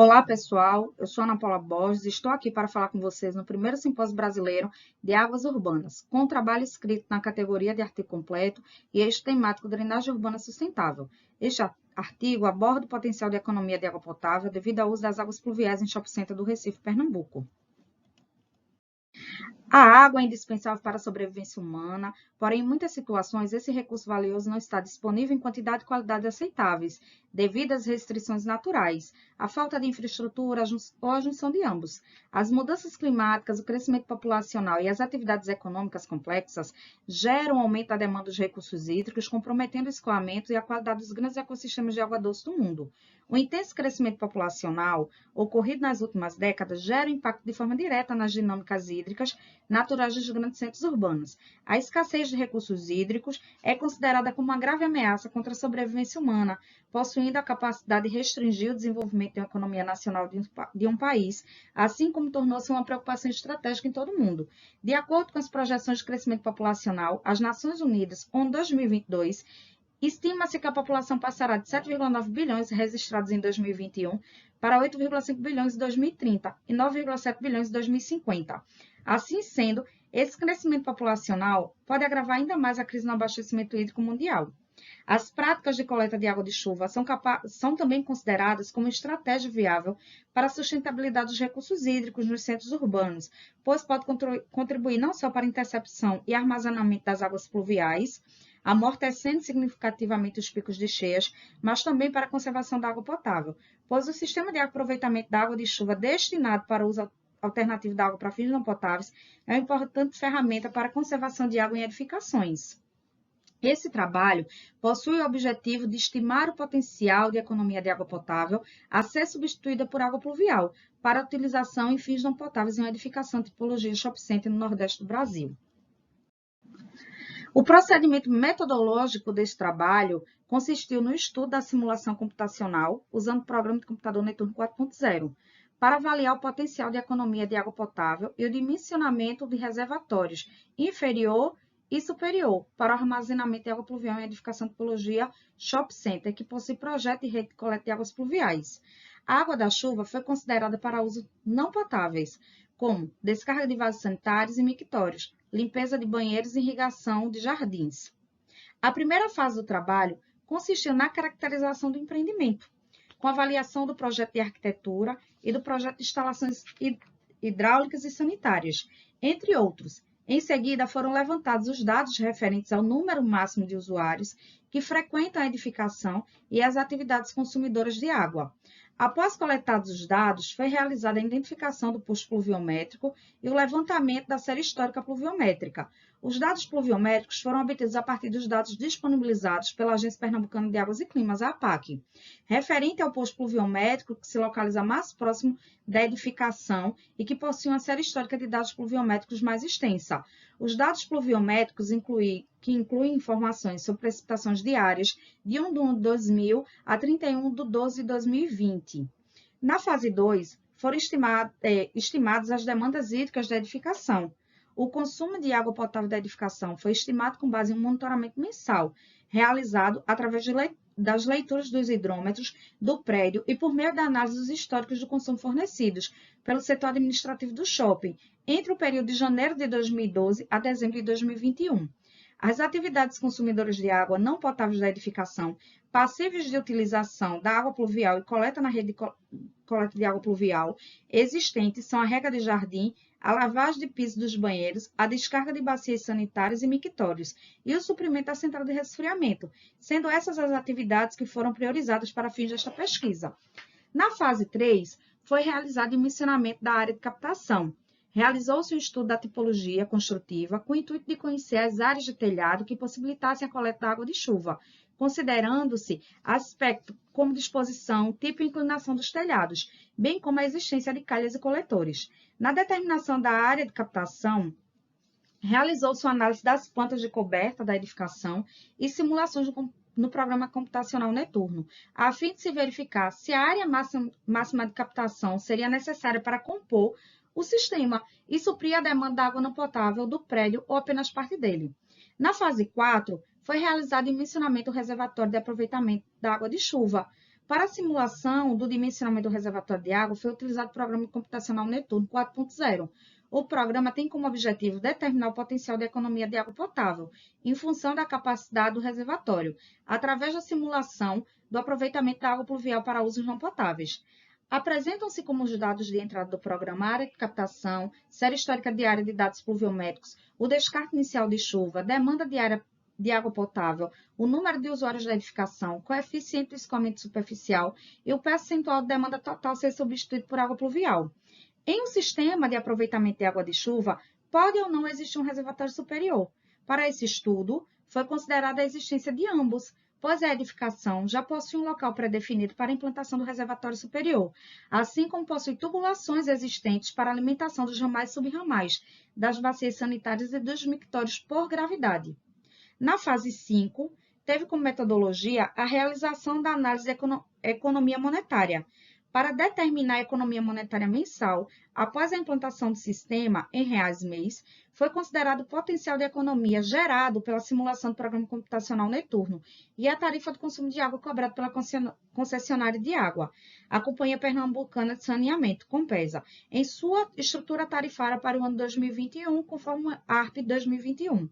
Olá, pessoal. Eu sou Ana Paula Borges e estou aqui para falar com vocês no primeiro simpósio brasileiro de águas urbanas, com um trabalho escrito na categoria de artigo completo e eixo temático drenagem urbana sustentável. Este artigo aborda o potencial de economia de água potável devido ao uso das águas pluviais em shopping center do Recife, Pernambuco. A água é indispensável para a sobrevivência humana, porém, em muitas situações, esse recurso valioso não está disponível em quantidade e qualidade aceitáveis, devido às restrições naturais, a falta de infraestrutura ou a junção de ambos. As mudanças climáticas, o crescimento populacional e as atividades econômicas complexas geram um aumento da demanda dos recursos hídricos, comprometendo o escoamento e a qualidade dos grandes ecossistemas de água doce do mundo. O intenso crescimento populacional ocorrido nas últimas décadas gera impacto de forma direta nas dinâmicas hídricas naturais dos grandes centros urbanos. A escassez de recursos hídricos é considerada como uma grave ameaça contra a sobrevivência humana, possuindo a capacidade de restringir o desenvolvimento da economia nacional de um país, assim como tornou-se uma preocupação estratégica em todo o mundo. De acordo com as projeções de crescimento populacional, as Nações Unidas, em 2022, estima-se que a população passará de 7,9 bilhões registrados em 2021 para 8,5 bilhões em 2030 e 9,7 bilhões em 2050. Assim sendo, esse crescimento populacional pode agravar ainda mais a crise no abastecimento hídrico mundial. As práticas de coleta de água de chuva são também consideradas como estratégia viável para a sustentabilidade dos recursos hídricos nos centros urbanos, pois pode contribuir não só para a intercepção e armazenamento das águas pluviais, amortecendo significativamente os picos de cheias, mas também para a conservação da água potável, pois o sistema de aproveitamento da água de chuva destinado para o uso alternativo da água para fins não potáveis é uma importante ferramenta para a conservação de água em edificações. Esse trabalho possui o objetivo de estimar o potencial de economia de água potável a ser substituída por água pluvial para utilização em fins não potáveis em uma edificação de tipologia de shopping center no Nordeste do Brasil. O procedimento metodológico desse trabalho consistiu no estudo da simulação computacional, usando o programa de computador Neturno 4.0, para avaliar o potencial de economia de água potável e o dimensionamento de reservatórios inferior e superior para o armazenamento de água pluvial em edificação de tipologia shopping center, que possui projeto de rede de coleta de águas pluviais. A água da chuva foi considerada para uso não potáveis, como descarga de vasos sanitários e mictórios, limpeza de banheiros e irrigação de jardins. A primeira fase do trabalho consistiu na caracterização do empreendimento, com avaliação do projeto de arquitetura e do projeto de instalações hidráulicas e sanitárias, entre outros. Em seguida, foram levantados os dados referentes ao número máximo de usuários que frequentam a edificação e as atividades consumidoras de água. Após coletados os dados, foi realizada a identificação do posto pluviométrico e o levantamento da série histórica pluviométrica. Os dados pluviométricos foram obtidos a partir dos dados disponibilizados pela Agência Pernambucana de Águas e Climas, a APAC, referente ao posto pluviométrico que se localiza mais próximo da edificação e que possui uma série histórica de dados pluviométricos mais extensa. Os dados pluviométricos que incluem informações sobre precipitações diárias de 1 de 1 de 2000 a 31 de 12 de 2020. Na fase 2, foram estimadas as demandas hídricas da edificação. O consumo de água potável da edificação foi estimado com base em um monitoramento mensal, realizado através das leituras dos hidrômetros do prédio e por meio da análise dos históricos do consumo fornecidos pelo setor administrativo do shopping, entre o período de janeiro de 2012 a dezembro de 2021. As atividades consumidoras de água não potáveis da edificação, passíveis de utilização da água pluvial e coleta na rede de coleta de água pluvial existentes são a rega de jardim, a lavagem de piso dos banheiros, a descarga de bacias sanitárias e mictórios e o suprimento da central de resfriamento, sendo essas as atividades que foram priorizadas para fins desta pesquisa. Na fase 3, foi realizado o dimensionamento da área de captação. Realizou-se o estudo da tipologia construtiva com o intuito de conhecer as áreas de telhado que possibilitassem a coleta da água de chuva, considerando-se aspectos como disposição, tipo e inclinação dos telhados, bem como a existência de calhas e coletores. Na determinação da área de captação, realizou-se uma análise das plantas de coberta da edificação e simulações no programa computacional Neturno, a fim de se verificar se a área máxima de captação seria necessária para compor o sistema e suprir a demanda da água não potável do prédio ou apenas parte dele. Na fase 4, foi realizado o dimensionamento do reservatório de aproveitamento da água de chuva, Para a simulação do dimensionamento do reservatório de água, foi utilizado o Programa Computacional Neturno 4.0. O programa tem como objetivo determinar o potencial de economia de água potável, em função da capacidade do reservatório, através da simulação do aproveitamento da água pluvial para usos não potáveis. Apresentam-se como os dados de entrada do programa área de captação, série histórica diária de dados pluviométricos, o descarte inicial de chuva, demanda diária de água potável, o número de usuários da edificação, coeficiente de escoamento superficial e o percentual de demanda total ser substituído por água pluvial. Em um sistema de aproveitamento de água de chuva, pode ou não existir um reservatório superior. Para esse estudo, foi considerada a existência de ambos, pois a edificação já possui um local pré-definido para a implantação do reservatório superior, assim como possui tubulações existentes para a alimentação dos ramais e subramais, das bacias sanitárias e dos mictórios por gravidade. Na fase 5, teve como metodologia a realização da análise de economia monetária, para determinar a economia monetária mensal, após a implantação do sistema em reais mês, foi considerado o potencial de economia gerado pela simulação do Programa Computacional Neturno e a tarifa de consumo de água cobrada pela concessionária de água, a Companhia Pernambucana de Saneamento, Compesa, em sua estrutura tarifária para o ano 2021, conforme a ARP 2021.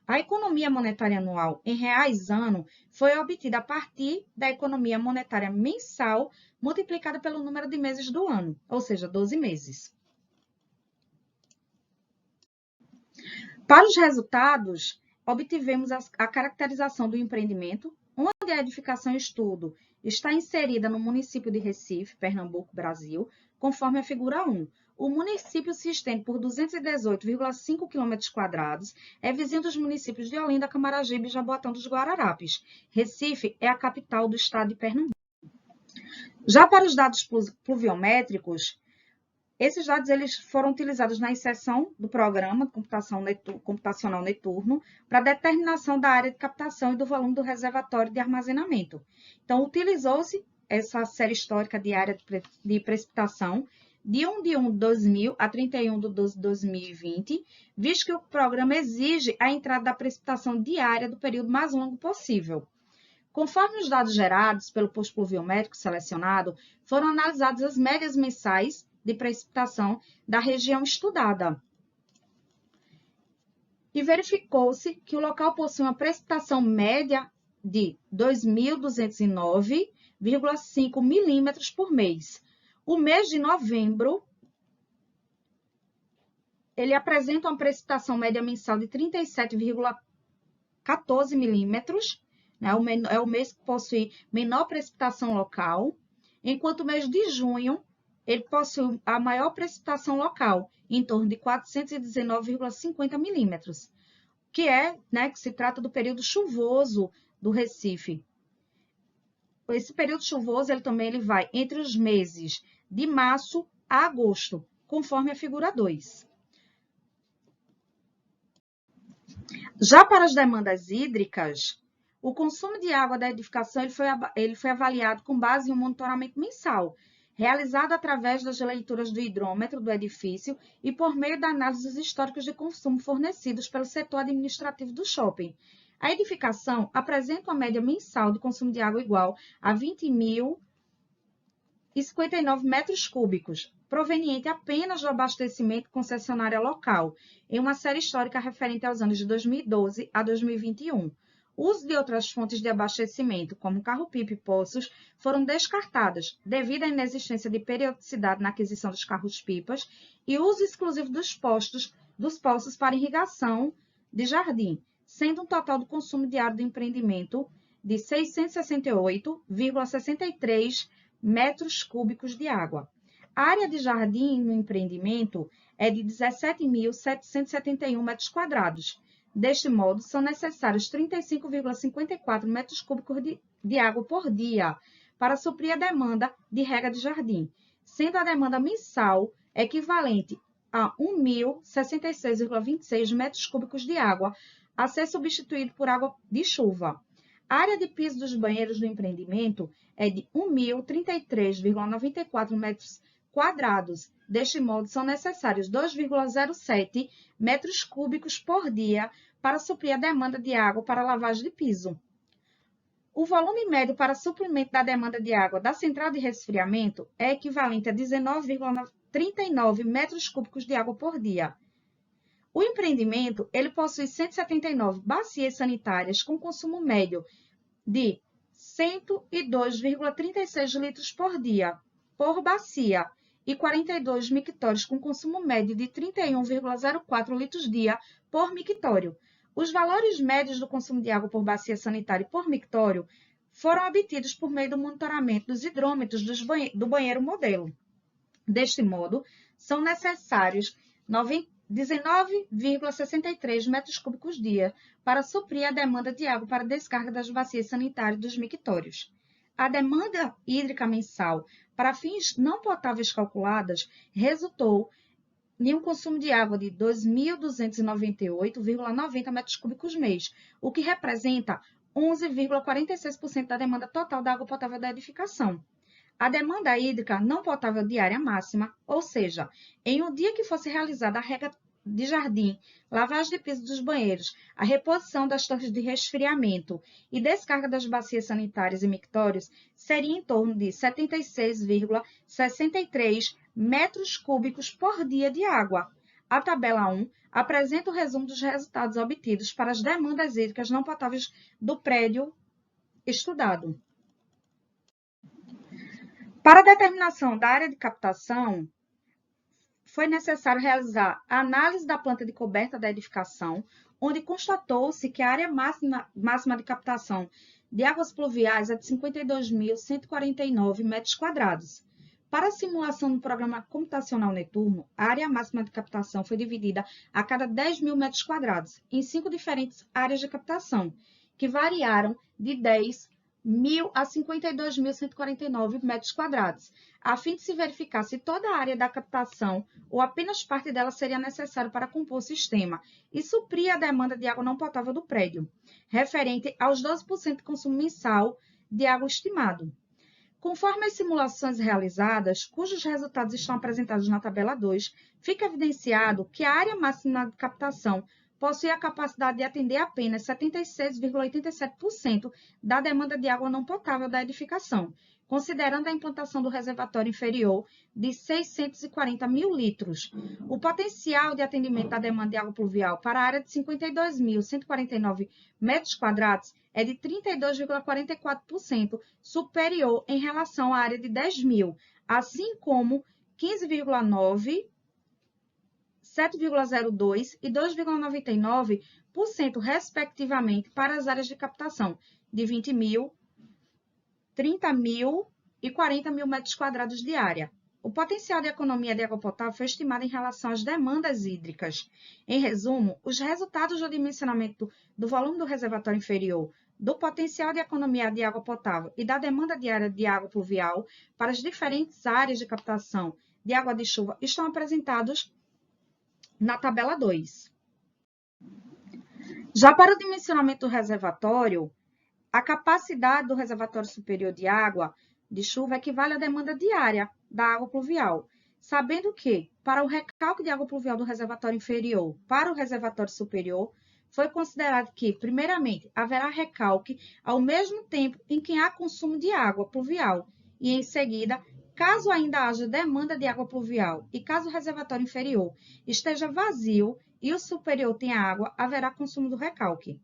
A economia monetária anual em reais ano foi obtida a partir da economia monetária mensal multiplicada pelo número de meses do ano, ou seja, 12 meses. Para os resultados, obtivemos a caracterização do empreendimento, onde a edificação e estudo está inserida no município de Recife, Pernambuco, Brasil, conforme a figura 1. O município se estende por 218,5 km², é vizinho dos municípios de Olinda, Camaragibe e Jaboatão dos Guararapes. Recife é a capital do estado de Pernambuco. Já para os dados pluviométricos, esses dados eles foram utilizados na inserção do programa computacional Neturno para determinação da área de captação e do volume do reservatório de armazenamento. Então, utilizou-se essa série histórica de área de precipitação de 1 de 2000 a 31 de 12 de 2020, visto que o programa exige a entrada da precipitação diária do período mais longo possível. Conforme os dados gerados pelo posto pluviométrico selecionado, foram analisadas as médias mensais de precipitação da região estudada. E verificou-se que o local possui uma precipitação média de 2.209,5 milímetros por mês. O mês de novembro, ele apresenta uma precipitação média mensal de 37,14 milímetros, né? É o mês que possui menor precipitação local, enquanto o mês de junho, ele possui a maior precipitação local, em torno de 419,50 milímetros, que se trata do período chuvoso do Recife. Esse período chuvoso ele vai entre os meses de março a agosto, conforme a figura 2. Já para as demandas hídricas, o consumo de água da edificação ele foi avaliado com base em um monitoramento mensal, realizado através das leituras do hidrômetro do edifício e por meio da análise dos históricos de consumo fornecidos pelo setor administrativo do shopping. A edificação apresenta uma média mensal de consumo de água igual a 20.059 metros cúbicos, proveniente apenas do abastecimento concessionária local, em uma série histórica referente aos anos de 2012 a 2021. O uso de outras fontes de abastecimento, como carro-pipa e poços, foram descartadas devido à inexistência de periodicidade na aquisição dos carros-pipas e uso exclusivo dos poços para irrigação de jardim, sendo um total do consumo diário do empreendimento de 668,63 metros cúbicos de água. A área de jardim no empreendimento é de 17.771 metros quadrados. Deste modo, são necessários 35,54 metros cúbicos de água por dia para suprir a demanda de rega de jardim, sendo a demanda mensal equivalente a 1.066,26 metros cúbicos de água a ser substituído por água de chuva. A área de piso dos banheiros do empreendimento é de 1.033,94 metros quadrados. Deste modo, são necessários 2,07 metros cúbicos por dia para suprir a demanda de água para lavagem de piso. O volume médio para suprimento da demanda de água da central de resfriamento é equivalente a 19,39 metros cúbicos de água por dia. O empreendimento ele possui 179 bacias sanitárias com consumo médio de 102,36 litros por dia por bacia e 42 mictórios com consumo médio de 31,04 litros dia por mictório. Os valores médios do consumo de água por bacia sanitária e por mictório foram obtidos por meio do monitoramento dos hidrômetros do banheiro modelo. Deste modo, são necessários 19,63 metros cúbicos dia para suprir a demanda de água para descarga das bacias sanitárias dos mictórios. A demanda hídrica mensal para fins não potáveis calculadas resultou em um consumo de água de 2.298,90 metros cúbicos mês, o que representa 11,46% da demanda total da água potável da edificação. A demanda hídrica não potável diária máxima, ou seja, em um dia que fosse realizada a rega de jardim, lavagem de piso dos banheiros, a reposição das torres de resfriamento e descarga das bacias sanitárias e mictórios, seria em torno de 76,63 metros cúbicos por dia de água. A tabela 1 apresenta o resumo dos resultados obtidos para as demandas hídricas não potáveis do prédio estudado. Para a determinação da área de captação, foi necessário realizar a análise da planta de coberta da edificação, onde constatou-se que a área máxima de captação de águas pluviais é de 52.149 metros quadrados. Para a simulação do programa computacional Neturno, a área máxima de captação foi dividida a cada 10.000 metros quadrados, em 5 diferentes áreas de captação, que variaram de 10.000 a 52.149 metros quadrados, a fim de se verificar se toda a área da captação ou apenas parte dela seria necessária para compor o sistema e suprir a demanda de água não potável do prédio, referente aos 12% de consumo mensal de água estimado. Conforme as simulações realizadas, cujos resultados estão apresentados na tabela 2, fica evidenciado que a área máxima de captação possui a capacidade de atender apenas 76,87% da demanda de água não potável da edificação, considerando a implantação do reservatório inferior de 640 mil litros. O potencial de atendimento da demanda de água pluvial para a área de 52.149 metros quadrados é de 32,44% superior em relação à área de 10.000, assim como 15,9%, 7,02% e 2,99%, respectivamente, para as áreas de captação de 20.000, 30.000 e 40.000 metros quadrados de área. O potencial de economia de água potável foi estimado em relação às demandas hídricas. Em resumo, os resultados do dimensionamento do volume do reservatório inferior, do potencial de economia de água potável e da demanda diária de água pluvial para as diferentes áreas de captação de água de chuva estão apresentados na tabela 2. Já para o dimensionamento do reservatório, a capacidade do reservatório superior de água de chuva equivale à demanda diária da água pluvial, sabendo que, para o recalque de água pluvial do reservatório inferior para o reservatório superior, foi considerado que, primeiramente, haverá recalque ao mesmo tempo em que há consumo de água pluvial e, em seguida, caso ainda haja demanda de água pluvial e caso o reservatório inferior esteja vazio e o superior tenha água, haverá consumo do recalque.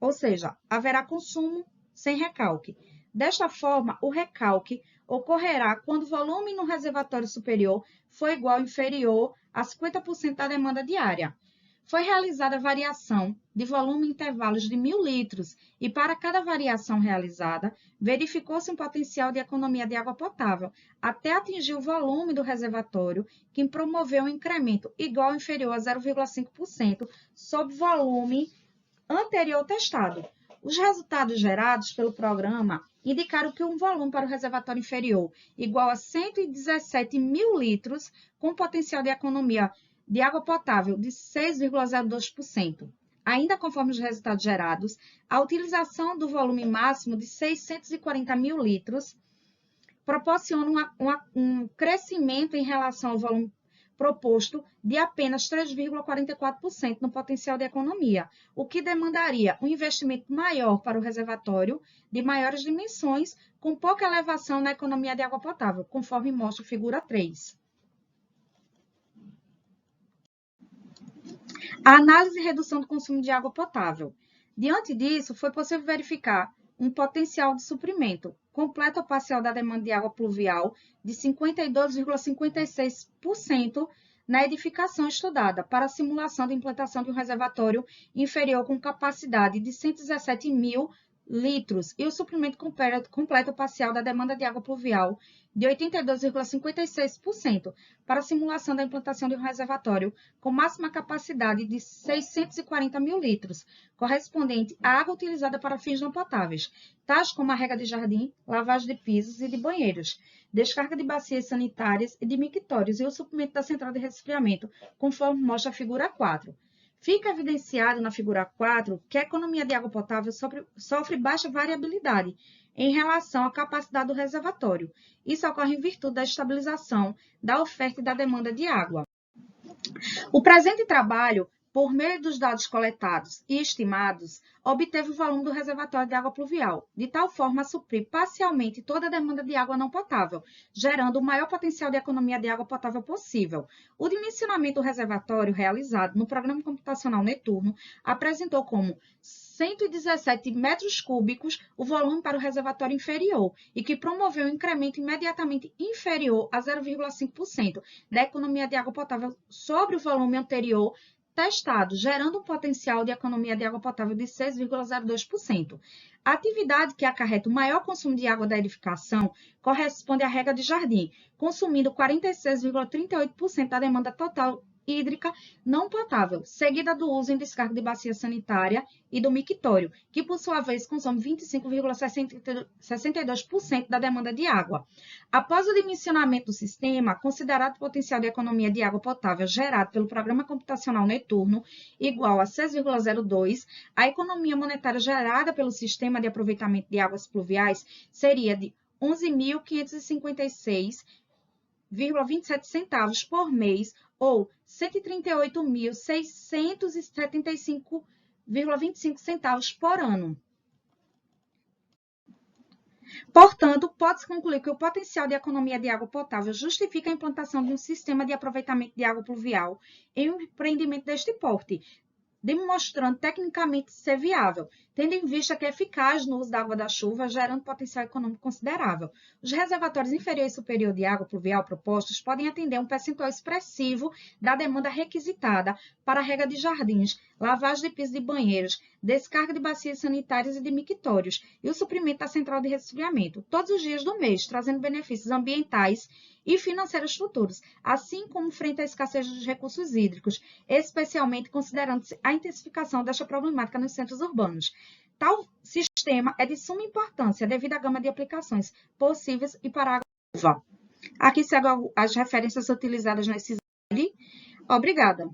Ou seja, haverá consumo sem recalque. Desta forma, o recalque ocorrerá quando o volume no reservatório superior for igual ou inferior a 50% da demanda diária. Foi realizada a variação de volume em intervalos de 1.000 litros e, para cada variação realizada, verificou-se um potencial de economia de água potável até atingir o volume do reservatório, que promoveu um incremento igual ou inferior a 0,5% sobre o volume anterior testado. Os resultados gerados pelo programa indicaram que um volume para o reservatório inferior igual a 117.000 litros, com potencial de economia de água potável de 6,02%. Ainda conforme os resultados gerados, a utilização do volume máximo de 640.000 litros proporciona um crescimento em relação ao volume proposto de apenas 3,44% no potencial de economia, o que demandaria um investimento maior para o reservatório de maiores dimensões, com pouca elevação na economia de água potável, conforme mostra a figura 3. A análise e redução do consumo de água potável. Diante disso, foi possível verificar um potencial de suprimento completo ou parcial da demanda de água pluvial de 52,56% na edificação estudada, para a simulação de implantação de um reservatório inferior com capacidade de 117.000 litros e o suprimento completo ou parcial da demanda de água pluvial de 82,56% para a simulação da implantação de um reservatório com máxima capacidade de 640.000 litros, correspondente à água utilizada para fins não potáveis, tais como a rega de jardim, lavagem de pisos e de banheiros, descarga de bacias sanitárias e de mictórios e o suprimento da central de resfriamento, conforme mostra a figura 4. Fica evidenciado na figura 4 que a economia de água potável sofre baixa variabilidade em relação à capacidade do reservatório. Isso ocorre em virtude da estabilização da oferta e da demanda de água. O presente trabalho, por meio dos dados coletados e estimados, obteve o volume do reservatório de água pluvial, de tal forma a suprir parcialmente toda a demanda de água não potável, gerando o maior potencial de economia de água potável possível. O dimensionamento do reservatório realizado no Programa Computacional Neturno apresentou como 117 metros cúbicos o volume para o reservatório inferior e que promoveu um incremento imediatamente inferior a 0,5% da economia de água potável sobre o volume anterior testado, gerando um potencial de economia de água potável de 6,02%. A atividade que acarreta o maior consumo de água da edificação corresponde à rega de jardim, consumindo 46,38% da demanda total hídrica não potável, seguida do uso em descarga de bacia sanitária e do mictório, que por sua vez consome 25,62% da demanda de água. Após o dimensionamento do sistema, considerado o potencial de economia de água potável gerado pelo Programa Computacional Neturno igual a 6,02, a economia monetária gerada pelo Sistema de Aproveitamento de Águas Pluviais seria de 11.556,27 centavos por mês, ou 138.675,25 centavos por ano. Portanto, pode-se concluir que o potencial de economia de água potável justifica a implantação de um sistema de aproveitamento de água pluvial em um empreendimento deste porte, demonstrando tecnicamente ser viável, tendo em vista que é eficaz no uso da água da chuva, gerando potencial econômico considerável. Os reservatórios inferior e superior de água pluvial propostos podem atender um percentual expressivo da demanda requisitada para rega de jardins, lavagem de pisos de banheiros, descarga de bacias sanitárias e de mictórios, e o suprimento da central de resfriamento, todos os dias do mês, trazendo benefícios ambientais e financeiros futuros, assim como frente à escassez dos recursos hídricos, especialmente considerando-se a intensificação desta problemática nos centros urbanos. Tal sistema é de suma importância devido à gama de aplicações possíveis e para a água viva. Aqui seguem as referências utilizadas nesse slide. Obrigada.